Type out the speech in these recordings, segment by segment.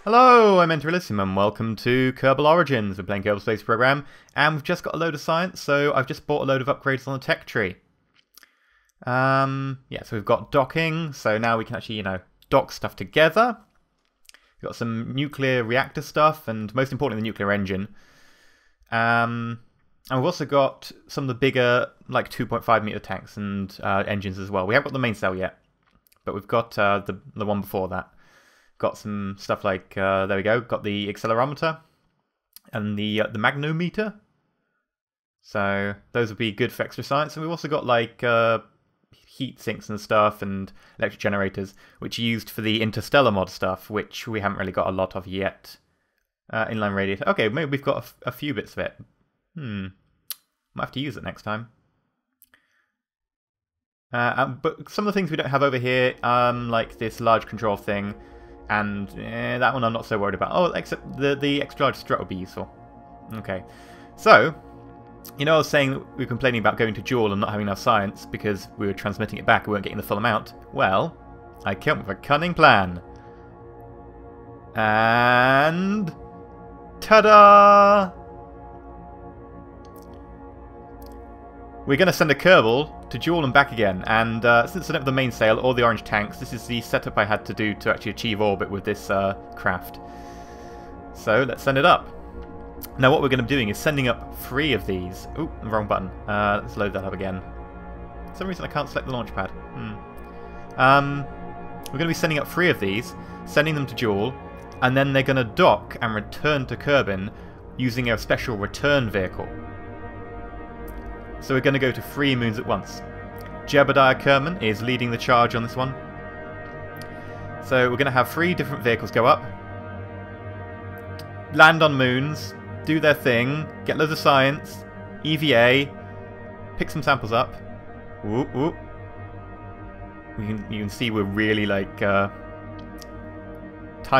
Hello, I'm EnterElysium and welcome to Kerbal Origins. We're playing Kerbal Space Program and we've just got a load of science, so I've just bought a load of upgrades on the tech tree. Yeah, so we've got docking, so now we can actually, dock stuff together. We've got some nuclear reactor stuff and most importantly the nuclear engine. And we've also got some of the bigger, like 2.5 meter tanks and engines as well. We haven't got the main cell yet, but we've got the one before that. Got some stuff like, there we go, got the accelerometer and the magnometer. So those would be good for extra science. And we've also got like heat sinks and stuff and electric generators, which are used for the interstellar mod stuff, which we haven't really got a lot of yet. Inline radiator. Okay, maybe we've got a few bits of it. Might have to use it next time. But some of the things we don't have over here, like this large control thing, and that one I'm not so worried about. Oh, except the extra large strut would be useful. Okay, so, I was saying that we were complaining about going to Jool and not having enough science because we were transmitting it back and we weren't getting the full amount. Well, I came up with a cunning plan. And ta-da! We're going to send a Kerbal to Jool and back again, and since I don't have the mainsail or the orange tanks, this is the setup I had to do to actually achieve orbit with this craft. So let's send it up. Now what we're going to be doing is sending up 3 of these. Ooh, wrong button. Let's load that up again. For some reason I can't select the launch pad. We're going to be sending up 3 of these, sending them to Jool, and then they're going to dock and return to Kerbin using a special return vehicle. So we're going to go to 3 moons at once. Jebediah Kerman is leading the charge on this one. So we're going to have 3 different vehicles go up, land on moons, do their thing, get loads of science, EVA, pick some samples up. Whoop, whoop. You can see we're really like... time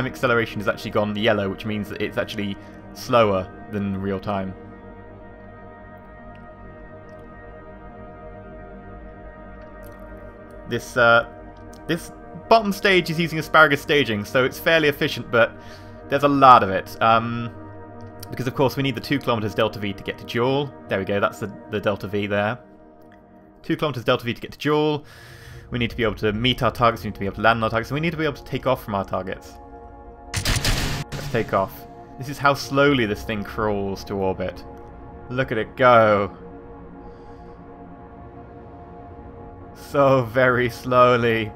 acceleration has actually gone yellow, which means that it's actually slower than real time. This bottom stage is using asparagus staging, so it's fairly efficient, but there's a lot of it. Because of course we need the 2 kilometers delta V to get to Jool. There we go, that's the delta V there. 2 kilometers delta V to get to Jool. We need to be able to meet our targets, we need to be able to land on our targets, and we need to be able to take off from our targets. Let's take off. This is how slowly this thing crawls to orbit. Look at it go. So very slowly.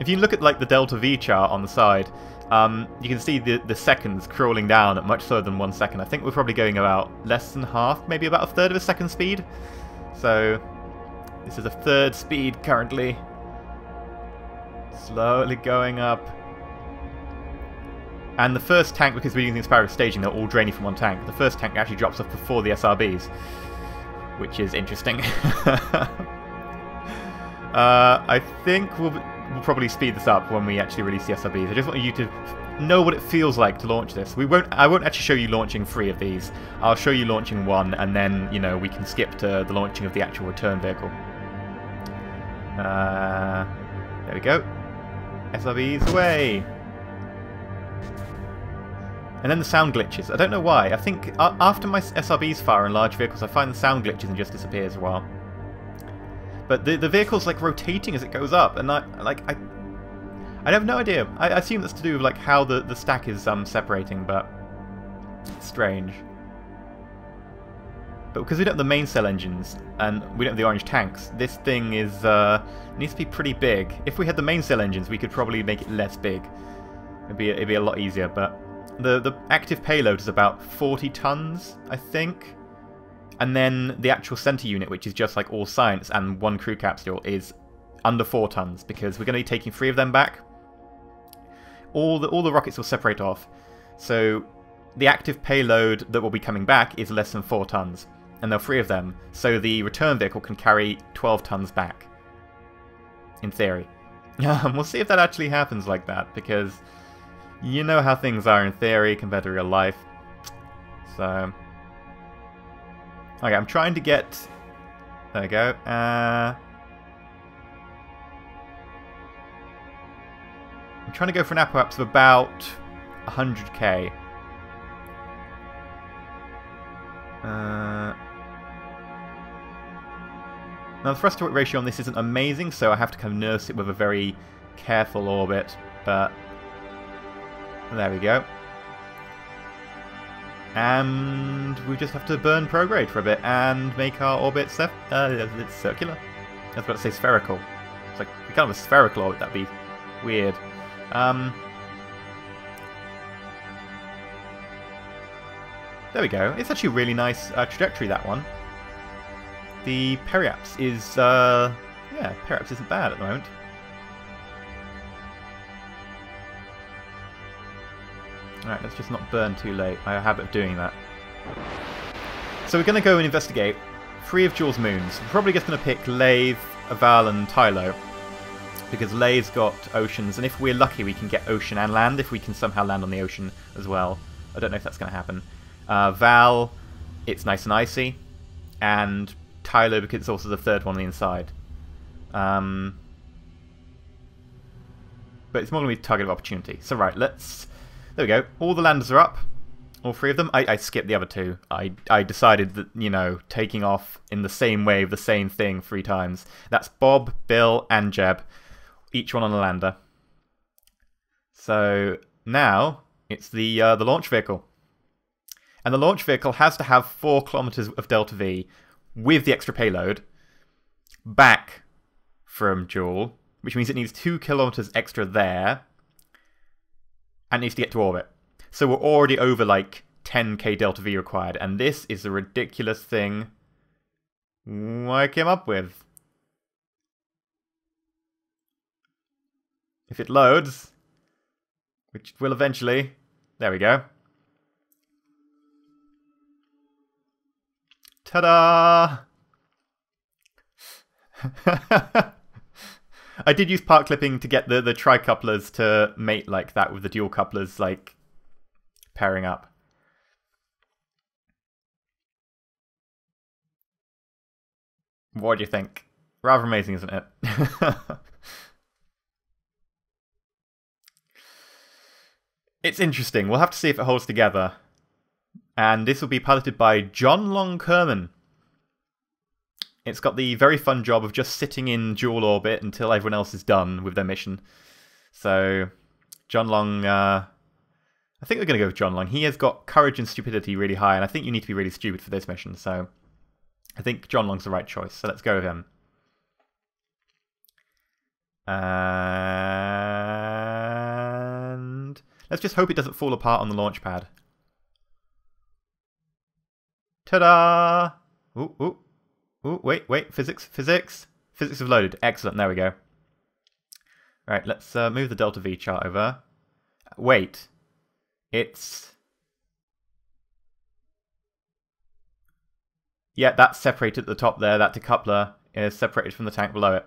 If you look at like the delta V chart on the side, you can see the seconds crawling down at much slower than 1 second. I think we're probably going about less than half, maybe about 1/3 of a second speed. So this is 1/3 speed currently. Slowly going up. And the first tank, because we're using asparagus staging, they're all draining from 1 tank. The first tank actually drops off before the SRBs, which is interesting. I think we'll probably speed this up when we actually release the SRBs. I just want you to know what it feels like to launch this. I won't actually show you launching 3 of these. I'll show you launching 1, and then, we can skip to the launching of the actual return vehicle. There we go. SRBs away! And then the sound glitches. I don't know why. I think after my SRBs fire in large vehicles, I find the sound glitches and just disappears a while. But the vehicle's like rotating as it goes up, and I have no idea. I assume that's to do with like how the stack is separating, but it's strange. But because we don't have the main cell engines and we don't have the orange tanks, this thing is needs to be pretty big. If we had the main cell engines, we could probably make it less big. It'd be a lot easier. But the active payload is about 40 tons, I think. And then the actual center unit, which is just like all science and 1 crew capsule, is under 4 tons because we're going to be taking 3 of them back. All the rockets will separate off, so the active payload that will be coming back is less than 4 tons, and there are 3 of them. So the return vehicle can carry 12 tons back, in theory. We'll see if that actually happens like that, because you know how things are in theory compared to real life. So. Okay, I'm trying to get... There we go. I'm trying to go for an apoapse of about 100k. Now the thrust to weight ratio on this isn't amazing, so I have to kind of nurse it with a very careful orbit, but there we go. And we just have to burn prograde for a bit and make our orbit it's circular. I was about to say spherical. It's like we can't have a spherical orbit, that'd be weird. There we go. It's actually a really nice trajectory, that one. The periaps is, yeah, periaps isn't bad at the moment. Alright, let's just not burn too late. I have a habit of doing that. So we're going to go and investigate 3 of Jool's moons. We're probably just going to pick Lathe, Aval and Tylo, because Lathe's got oceans, and if we're lucky we can get ocean and land, if we can somehow land on the ocean as well. I don't know if that's going to happen. Val, it's nice and icy, and Tylo because it's also the 3rd one on the inside. But it's more going to be target of opportunity. So right, let's... There we go. All the landers are up. All 3 of them. I skipped the other 2. I decided that, you know, taking off in the same wave, the same thing 3 times. That's Bob, Bill, and Jeb. Each one on a lander. So now it's the launch vehicle. And the launch vehicle has to have 4 kilometers of delta V with the extra payload back from Jool, which means it needs 2 kilometers extra there, and needs to get to orbit. So we're already over like 10k delta V required, and this is a ridiculous thing I came up with. If it loads, which it will eventually, there we go. Ta-da! I did use part clipping to get the tri-couplers to mate like that with the dual couplers, like, pairing up. What do you think? Rather amazing, isn't it? It's interesting. We'll have to see if it holds together. And this will be piloted by John Long Kerman. It's got the very fun job of just sitting in Jool orbit until everyone else is done with their mission. So, John Long, I think we're going to go with John Long. He has got courage and stupidity really high, and I think you need to be really stupid for this mission. So, I think John Long's the right choice. So let's go with him. And let's just hope it doesn't fall apart on the launch pad. Ta-da! Ooh, ooh. Ooh, wait, physics. Physics have loaded. Excellent, there we go. Right, let's move the delta V chart over. Wait. It's... Yeah, that's separated at the top there. That decoupler is separated from the tank below it.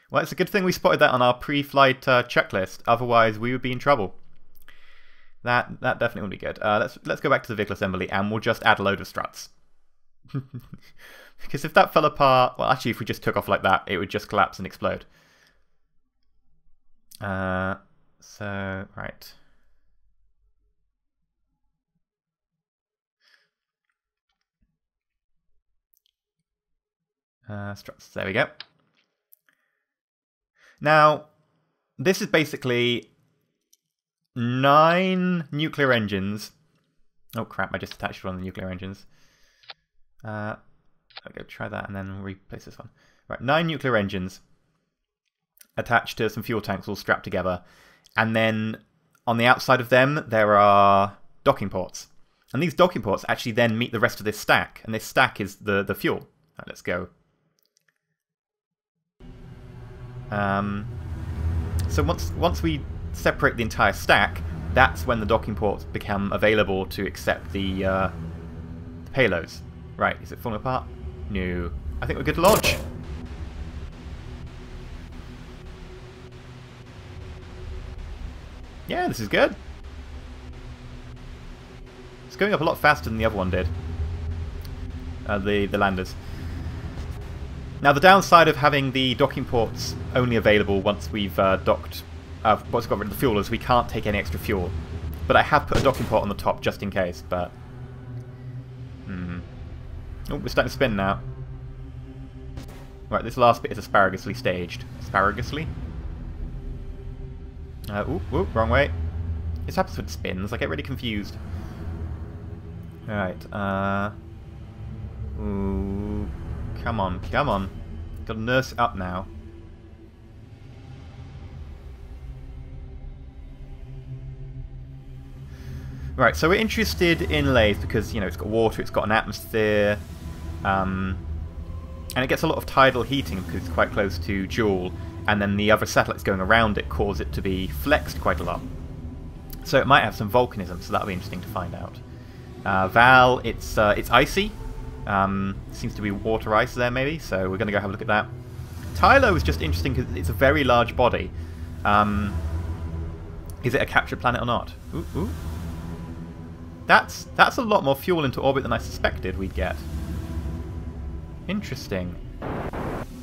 Well, it's a good thing we spotted that on our pre-flight checklist. Otherwise, we would be in trouble. That definitely would be good. Let's go back to the vehicle assembly, and we'll just add a load of struts. Because if that fell apart... Well, actually, if we just took off like that, it would just collapse and explode. So, right. Struts, there we go. Now, this is basically 9 nuclear engines. Oh crap, I just attached one of the nuclear engines. Okay, try that and then replace this one. Right, 9 nuclear engines attached to some fuel tanks all strapped together. And then on the outside of them, there are docking ports. And these docking ports actually then meet the rest of this stack. And this stack is the fuel. Right, let's go. So once we separate the entire stack, that's when the docking ports become available to accept the payloads. Right, is it falling apart? No. I think we're good to launch. Yeah, this is good. It's going up a lot faster than the other one did. The landers. Now, the downside of having the docking ports only available once we've docked, once we've got rid of the fuel, is we can't take any extra fuel. But I have put a docking port on the top just in case, but... Oh, we're starting to spin now. Right, this last bit is asparagously staged. Asparagously? Ooh, wrong way. This happens with spins, I get really confused. Alright, ooh, come on. Gotta nurse it up now. Right, so we're interested in lathe because, you know, it's got water, it's got an atmosphere, and it gets a lot of tidal heating because it's quite close to Jool, and then the other satellites going around it cause it to be flexed quite a lot. So it might have some volcanism, so that'll be interesting to find out. Val, it's icy. Seems to be water ice there, maybe, so we're going to go have a look at that. Tylo is just interesting because it's a very large body. Is it a captured planet or not? Ooh. That's a lot more fuel into orbit than I suspected we'd get. Interesting.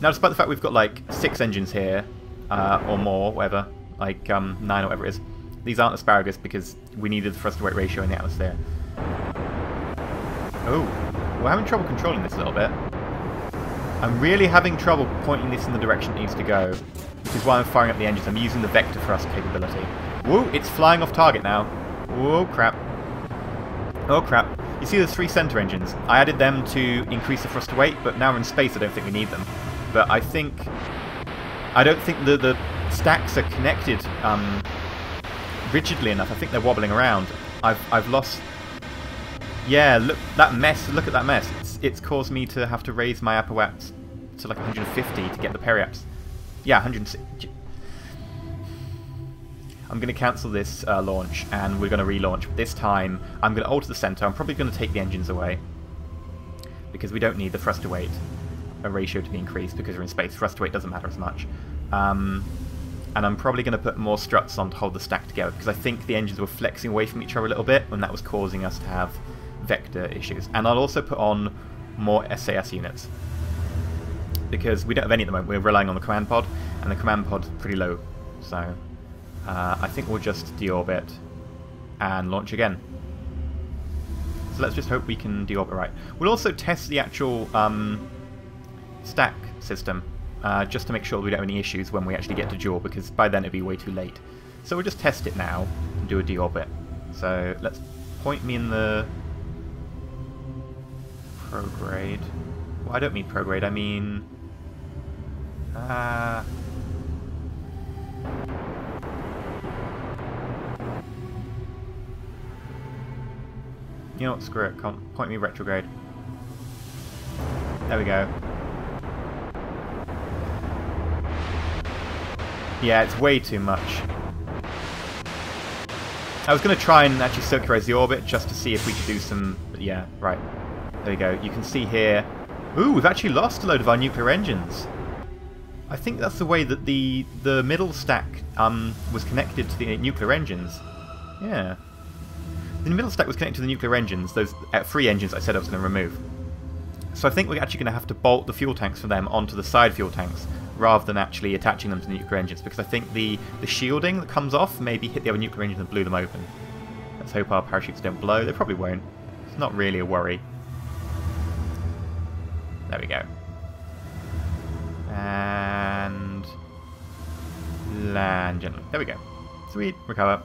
Now, despite the fact we've got like 6 engines here, or more, whatever, like 9 or whatever it is, these aren't asparagus because we needed the thrust-to-weight ratio in the atmosphere. Oh, we're having trouble controlling this a little bit. I'm really having trouble pointing this in the direction it needs to go, which is why I'm firing up the engines. I'm using the vector thrust capability. Whoa, it's flying off target now. Whoa, crap. Oh, crap. You see those 3 center engines? I added them to increase the thrust to weight, but now we're in space, I don't think we need them. But I don't think the stacks are connected rigidly enough. I think they're wobbling around. I've lost... Yeah, look that mess. Look at that mess. It's caused me to have to raise my apoaps to like 150 to get the periaps. Yeah, 160. I'm going to cancel this launch, and we're going to relaunch. But this time, I'm going to alter the center. I'm probably going to take the engines away, because we don't need the thrust to weight ratio to be increased, because we're in space. Thrust to weight doesn't matter as much. And I'm probably going to put more struts on to hold the stack together, because I think the engines were flexing away from each other a little bit, and that was causing us to have vector issues. And I'll also put on more SAS units, because we don't have any at the moment. We're relying on the command pod, and the command pod's pretty low. So I think we'll just deorbit and launch again. So let's just hope we can deorbit right. We'll also test the actual stack system, just to make sure we don't have any issues when we actually get to Jool, because by then it'll be way too late. So we'll just test it now and do a deorbit. So let's point me in the prograde. Well, I don't mean prograde, I mean... You know what, screw it, point me retrograde. There we go. Yeah, it's way too much. I was going to try and actually circularize the orbit just to see if we could do some... Yeah, right. There we go. You can see here... Ooh, we've actually lost a load of our nuclear engines. I think that's the way that the middle stack was connected to the nuclear engines. Yeah. The middle stack was connected to the nuclear engines, those 3 engines I said I was going to remove. So I think we're actually going to have to bolt the fuel tanks for them onto the side fuel tanks, rather than actually attaching them to the nuclear engines, because I think the shielding that comes off maybe hit the other nuclear engines and blew them open. Let's hope our parachutes don't blow. They probably won't. It's not really a worry. There we go. And... land gently. There we go. Sweet. Recover.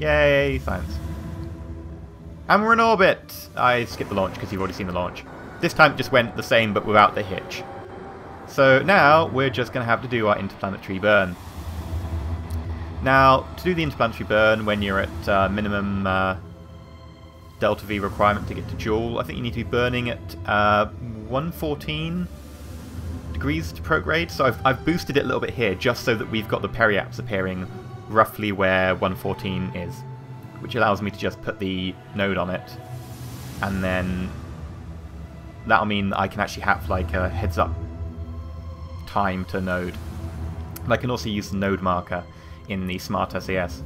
Yay, science. And we're in orbit! I skipped the launch because you've already seen the launch. This time it just went the same but without the hitch. So now we're just going to have to do our interplanetary burn. Now, to do the interplanetary burn when you're at minimum delta V requirement to get to Jool, I think you need to be burning at 114 degrees to prograde. So I've boosted it a little bit here just so that we've got the periaps appearing roughly where 114 is, which allows me to just put the node on it, and then that'll mean that I can actually have like a heads up time to node. And I can also use the node marker in the smart SAS,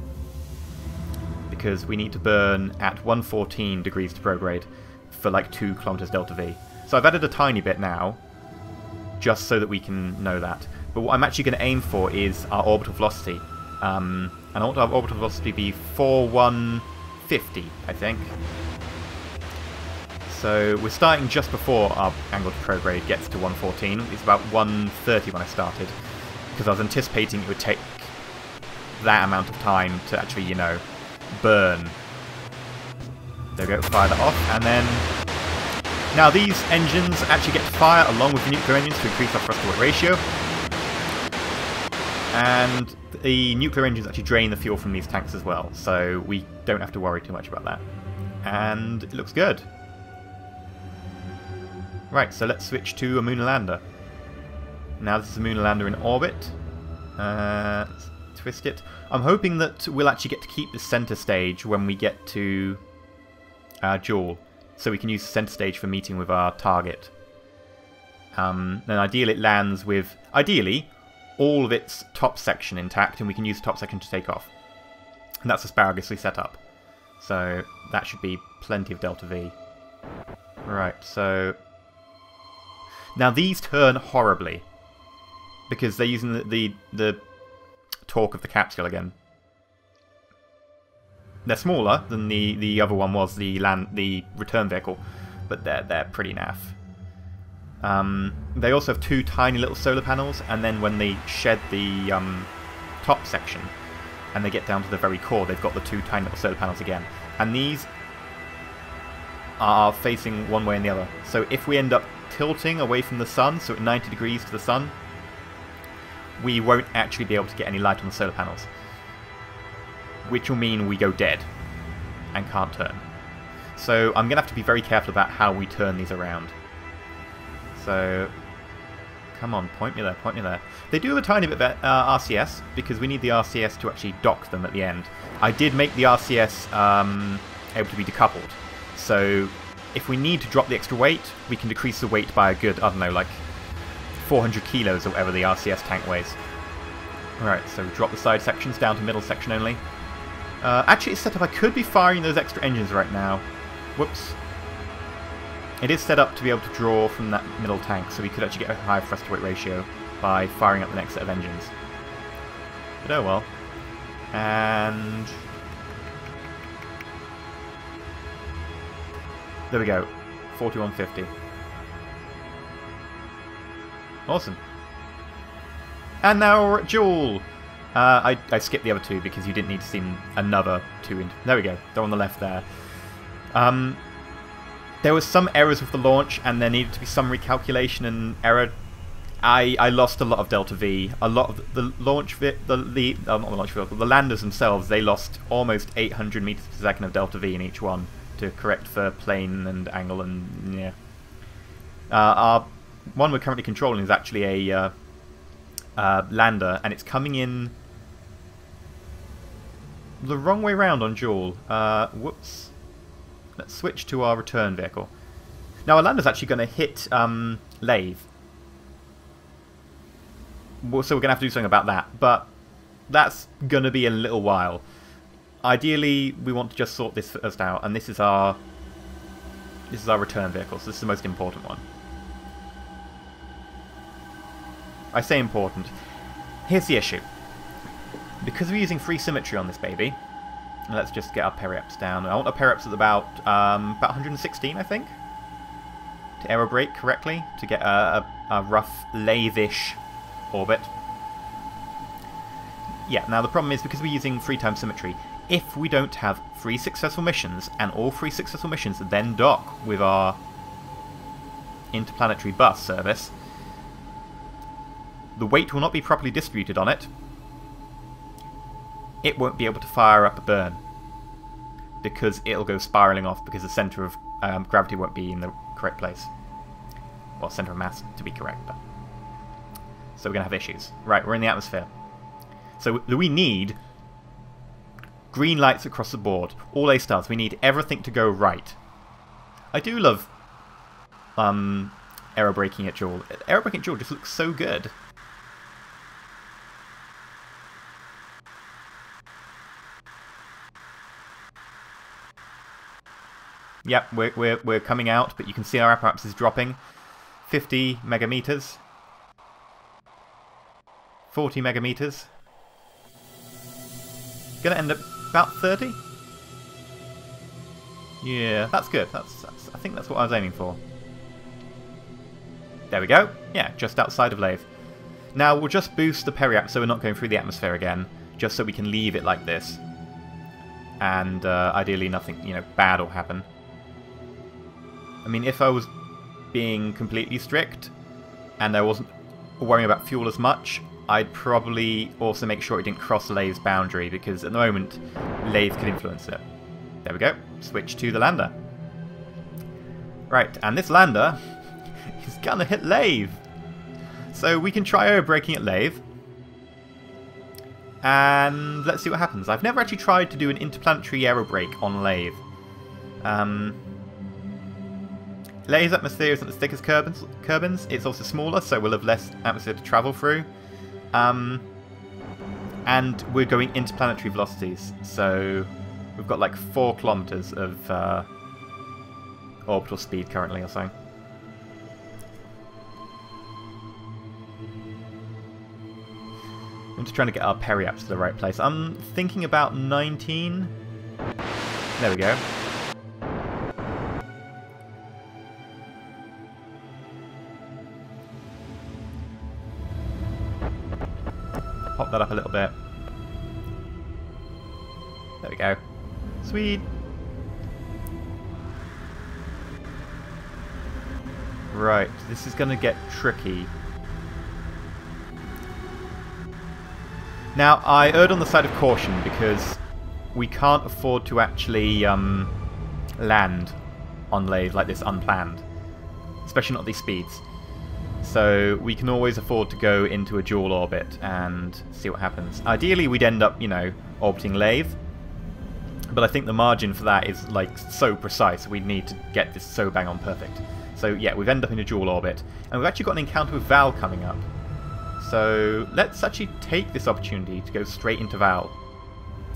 because we need to burn at 114 degrees to prograde for like 2 kilometers delta V. So I've added a tiny bit now, just so that we can know that. But what I'm actually going to aim for is our orbital velocity. And I want our orbital velocity be 4150, I think. So we're starting just before our angle to prograde gets to 114. It's about 130 when I started, because I was anticipating it would take that amount of time to actually, you know, burn. There we go, fire that off, and then... Now these engines actually get to fire along with the nuclear engines to increase our thrust to weight ratio. And the nuclear engines actually drain the fuel from these tanks as well, so we don't have to worry too much about that. And it looks good. Right, so let's switch to a Lunar lander. Now this is a Lunar lander in orbit. Let's twist it. I'm hoping that we'll actually get to keep the center stage when we get to Jool, so we can use the center stage for meeting with our target. Then ideally it lands with, ideally, all of its top section intact, and we can use the top section to take off. And that's asparagously set up. So that should be plenty of delta V. Right, so... Now these turn horribly, because they're using the torque of the capsule again. They're smaller than the other one was, the return vehicle, but they're pretty naff. They also have two tiny little solar panels, and then when they shed the top section and they get down to the very core, they've got the two tiny little solar panels again. And these are facing one way and the other. So if we end up tilting away from the sun, so at 90 degrees to the sun, we won't actually be able to get any light on the solar panels, which will mean we go dead and can't turn. So I'm going to have to be very careful about how we turn these around. So, come on, point me there, point me there. They do have a tiny bit of RCS, because we need the RCS to actually dock them at the end. I did make the RCS able to be decoupled, so if we need to drop the extra weight, we can decrease the weight by a good, I don't know, like 400 kilos or whatever the RCS tank weighs. Alright, so we drop the side sections down to middle section only. Actually, it's set up, I could be firing those extra engines right now. Whoops. It is set up to be able to draw from that middle tank, so we could actually get a higher thrust to weight ratio by firing up the next set of engines. But oh well. And... there we go. 4150. Awesome. And now we're at Jool! I skipped the other two because you didn't need to see another two. There we go. They're on the left there. There was some errors with the launch, and there needed to be some recalculation and error. I lost a lot of delta V. A lot of the launch, not the launch vehicle, the landers themselves, they lost almost 800 meters per second of delta V in each one to correct for plane and angle and yeah. Our one we're currently controlling is actually a lander, and it's coming in the wrong way round on Jool. Whoops. Let's switch to our return vehicle. Now our lander's actually going to hit Lathe. So we're going to have to do something about that, but that's going to be a little while. Ideally, we want to just sort this first out, and this is our return vehicle, so this is the most important one. I say important. Here's the issue. Because we're using free symmetry on this baby, let's just get our periaps down. I want our periaps at about 116, I think, to aerobrake correctly, to get a rough lathe-ish orbit. Yeah, now the problem is, because we're using free time symmetry, if we don't have 3 successful missions, and all 3 successful missions then dock with our interplanetary bus service, the weight will not be properly distributed on it. It won't be able to fire up a burn, because it'll go spiralling off, because the centre of gravity won't be in the correct place. Well, centre of mass to be correct, but... so we're going to have issues. Right, we're in the atmosphere. So we need green lights across the board. All A stars. We need everything to go right. I do love aerobraking at Jool. Aerobraking at Jool just looks so good. Yep, we're coming out, but you can see our apparatus is dropping. 50 megameters. 40 megameters. Gonna end up about 30? Yeah, that's good. I think that's what I was aiming for. There we go. Yeah, just outside of Lathe. Now we'll just boost the periaps so we're not going through the atmosphere again, just so we can leave it like this. And ideally nothing, bad will happen. I mean, if I was being completely strict and I wasn't worrying about fuel as much, I'd probably also make sure it didn't cross Lathe's boundary, because at the moment Lathe could influence it. There we go. Switch to the lander. Right, and this lander is gonna hit Lathe. So we can try air braking at Lathe. And let's see what happens. I've never actually tried to do an interplanetary aerobrake on Lathe. Lathe's atmosphere isn't as thick as Kerbin's. It's also smaller, so we'll have less atmosphere to travel through. And we're going interplanetary velocities, so we've got like 4 kilometers of orbital speed currently or so. I'm just trying to get our periaps to the right place. I'm thinking about 19. There we go. Pop that up a little bit. There we go. Sweet. Right, this is going to get tricky. Now, I erred on the side of caution because we can't afford to actually land on Lathe like this unplanned. Especially not at these speeds. So we can always afford to go into a Jool orbit and see what happens. Ideally, we'd end up, orbiting Lathe. But I think the margin for that is, like, so precise. We'd need to get this so bang on perfect. So, yeah, we've ended up in a Jool orbit. And we've actually got an encounter with Val coming up. So let's actually take this opportunity to go straight into Val.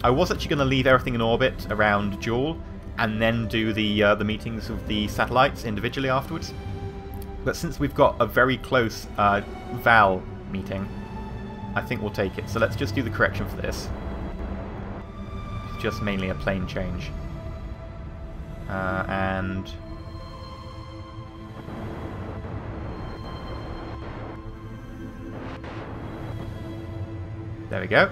I was actually going to leave everything in orbit around Jool and then do the meetings of the satellites individually afterwards. But since we've got a very close Val meeting, I think we'll take it. So let's just do the correction for this. It's just mainly a plane change. And there we go.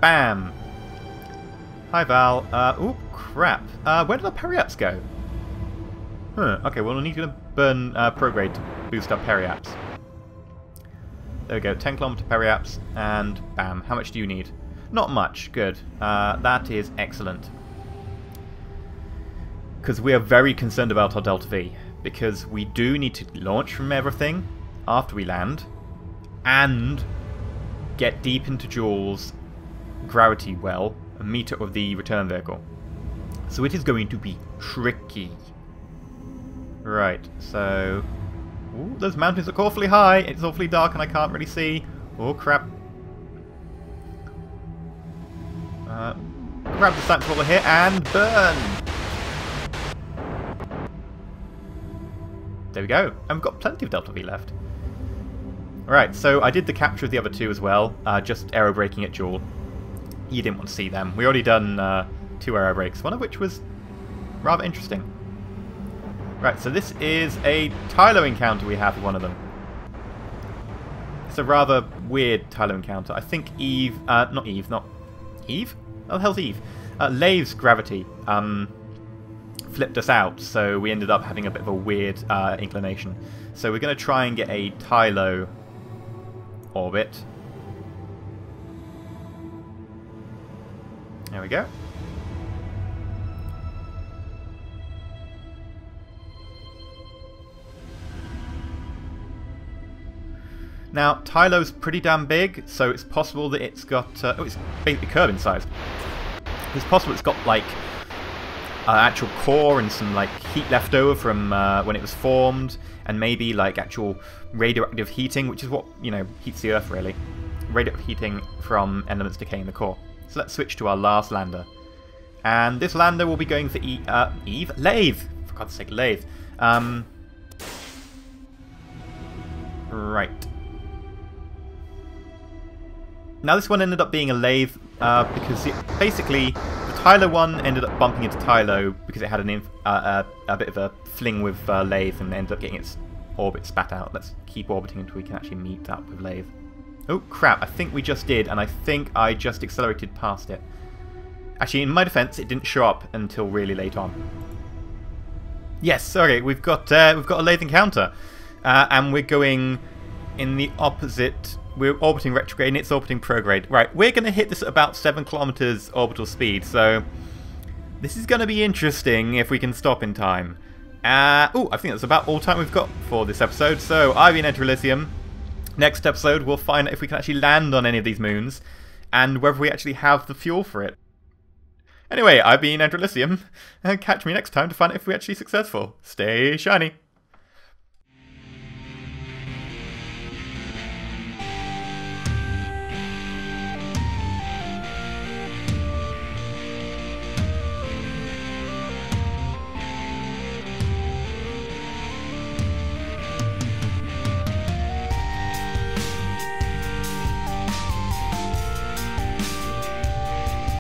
Bam! Hi, Val. Oh, crap. Where did our periaps go? Huh, okay, well, we need to burn prograde to boost up periaps. There we go, 10 kilometer periaps, and bam. How much do you need? Not much, good. That is excellent. Because we are very concerned about our Delta V, because we do need to launch from everything after we land, and get deep into Jool's gravity well, a meter of the return vehicle. So it is going to be tricky. Right, so ooh, those mountains look awfully high. It's awfully dark and I can't really see. Oh crap. Grab the sniper roller here and burn! There we go. And we've got plenty of Delta V left. Right, so I did the capture of the other two as well, just aerobraking at Jool. You didn't want to see them. We already done 2 aerobrakes, one of which was rather interesting. Right, so this is a Tylo encounter we have with one of them. It's a rather weird Tylo encounter. I think Eve... not Eve, not... Eve? Oh, the hell's Eve? Lave's gravity flipped us out, so we ended up having a bit of a weird inclination. So we're going to try and get a Tylo orbit. There we go. Now, Tylo's pretty damn big, so it's possible that it's got... oh, it's basically Kerbin size. It's possible it's got, like, actual core and some, like, heat left over from when it was formed, and maybe, like, actual radioactive heating, which is what, heats the Earth, really. Radioactive heating from elements decaying the core. So let's switch to our last lander. And this lander will be going for Lathe! For God's sake, Lathe. Right. Now this one ended up being a lathe because basically the Tylo one ended up bumping into Tylo because it had a bit of a fling with lathe and ended up getting its orbit spat out. Let's keep orbiting until we can actually meet up with lathe. Oh crap, I think we just did, and I think I just accelerated past it. Actually, in my defense, it didn't show up until really late on. Yes, okay, we've got a lathe encounter, and we're going in the opposite. We're orbiting retrograde, and it's orbiting prograde. Right, we're going to hit this at about 7 kilometers orbital speed, so this is going to be interesting if we can stop in time. Oh, I think that's about all time we've got for this episode. So I've been EnterElysium. Next episode, we'll find out if we can actually land on any of these moons, and whether we actually have the fuel for it. Anyway, I've been EnterElysium, and catch me next time to find out if we're actually successful. Stay shiny!